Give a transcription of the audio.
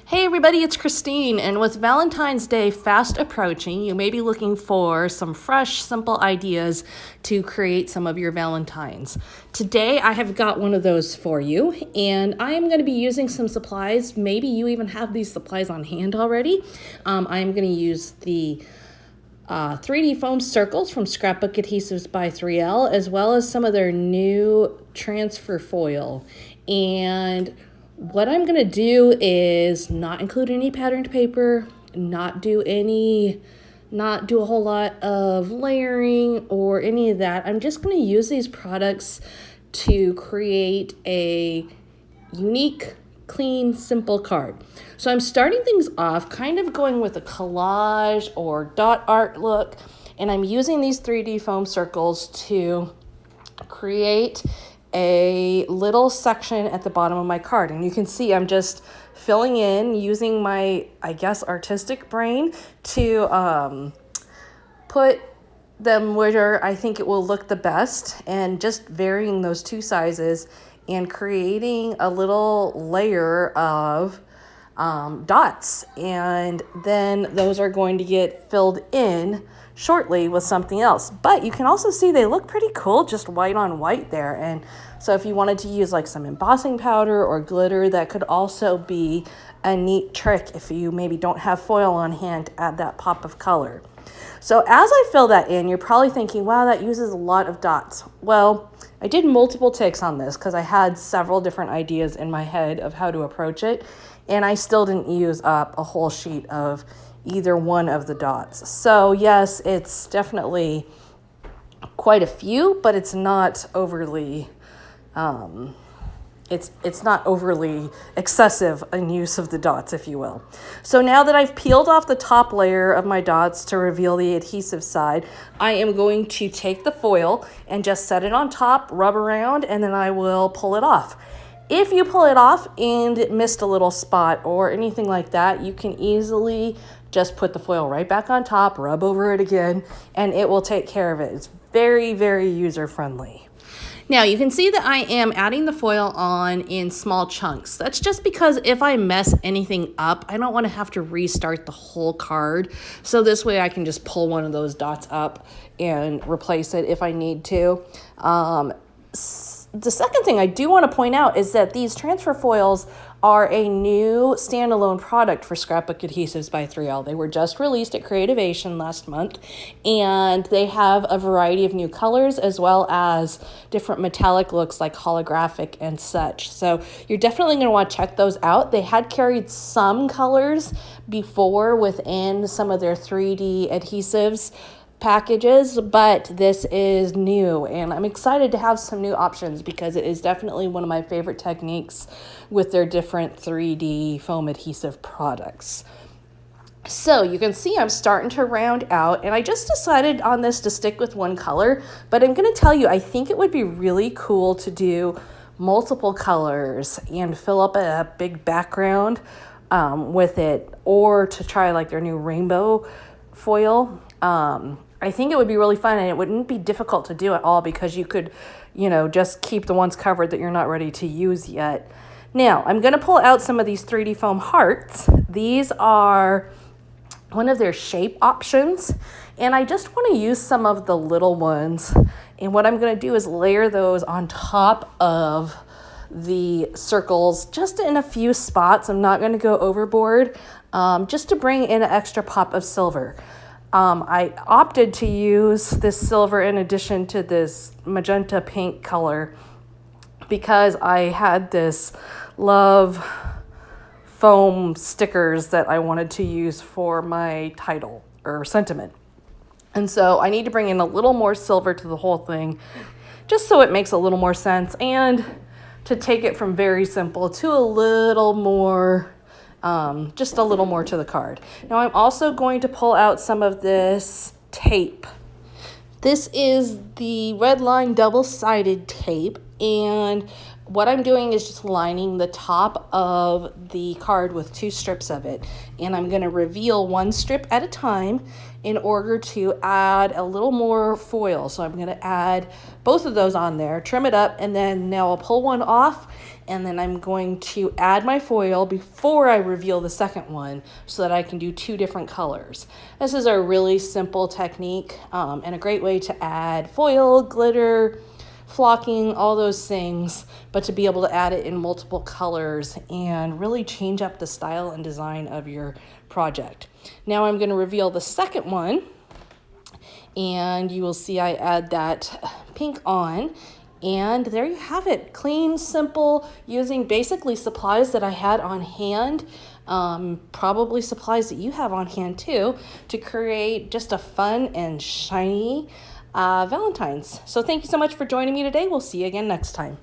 Hey everybody, it's Christine, and with Valentine's Day fast approaching, you may be looking for some fresh, simple ideas to create some of your Valentines. Today, I have got one of those for you, and I am going to be using some supplies. Maybe you even have these supplies on hand already. I am going to use the 3D foam circles from Scrapbook Adhesives by 3L, as well as some of their new transfer foil. And what I'm going to do is not include any patterned paper, not do a whole lot of layering or any of that. I'm just going to use these products to create a unique, clean, simple card. So I'm starting things off kind of going with a collage or dot art look, and I'm using these 3D foam circles to create a little section at the bottom of my card. And you can see I'm just filling in using my, I guess, artistic brain to put them where I think it will look the best, and just varying those two sizes and creating a little layer of dots. And then those are going to get filled in shortly with something else. But you can also see they look pretty cool, just white on white there. And so if you wanted to use like some embossing powder or glitter, that could also be a neat trick if you maybe don't have foil on hand to add that pop of color. So as I fill that in, you're probably thinking, wow, that uses a lot of dots. Well, I did multiple takes on this because I had several different ideas in my head of how to approach it, and I still didn't use up a whole sheet of either one of the dots. So yes, it's definitely quite a few, but it's not overly it's not overly excessive in use of the dots, if you will. So now that I've peeled off the top layer of my dots to reveal the adhesive side, I am going to take the foil and just set it on top, rub around, and then I will pull it off. If you pull it off and it missed a little spot or anything like that, you can easily just put the foil right back on top, rub over it again, and it will take care of it. It's very, very user-friendly. Now you can see that I am adding the foil on in small chunks. That's just because if I mess anything up, I don't want to have to restart the whole card. So this way I can just pull one of those dots up and replace it if I need to. The second thing I do want to point out is that these transfer foils are a new standalone product for Scrapbook Adhesives by 3L. They were just released at Creativation last month, and they have a variety of new colors as well as different metallic looks like holographic and such. So you're definitely going to want to check those out. They had carried some colors before within some of their 3D adhesives packages, but this is new, and I'm excited to have some new options because it is definitely one of my favorite techniques with their different 3D foam adhesive products. So you can see I'm starting to round out, and I just decided on this to stick with one color, but I'm going to tell you, I think it would be really cool to do multiple colors and fill up a big background with it, or to try like their new rainbow foil. I think it would be really fun, and it wouldn't be difficult to do at all because you could, just keep the ones covered that you're not ready to use yet. Now, I'm going to pull out some of these 3D foam hearts. These are one of their shape options, and I just want to use some of the little ones. And what I'm going to do is layer those on top of the circles just in a few spots. I'm not going to go overboard, just to bring in an extra pop of silver. I opted to use this silver in addition to this magenta pink color because I had this love foam stickers that I wanted to use for my title or sentiment. And so I need to bring in a little more silver to the whole thing just so it makes a little more sense, and to take it from very simple to a little more just a little more to the card. Now I'm also going to pull out some of this tape. This is the red line double-sided tape, and what I'm doing is just lining the top of the card with 2 strips of it. And I'm going to reveal 1 strip at a time in order to add a little more foil. So I'm going to add both of those on there, trim it up, and then now I'll pull one off, and then I'm going to add my foil before I reveal the second one so that I can do 2 different colors. This is a really simple technique and a great way to add foil, glitter, flocking, all those things, but to be able to add it in multiple colors and really change up the style and design of your project. Now I'm going to reveal the second one, and you will see I add that pink on, and there you have it. Clean, simple, using basically supplies that I had on hand, probably supplies that you have on hand too, to create just a fun and shiny Valentine's. So thank you so much for joining me today. We'll see you again next time.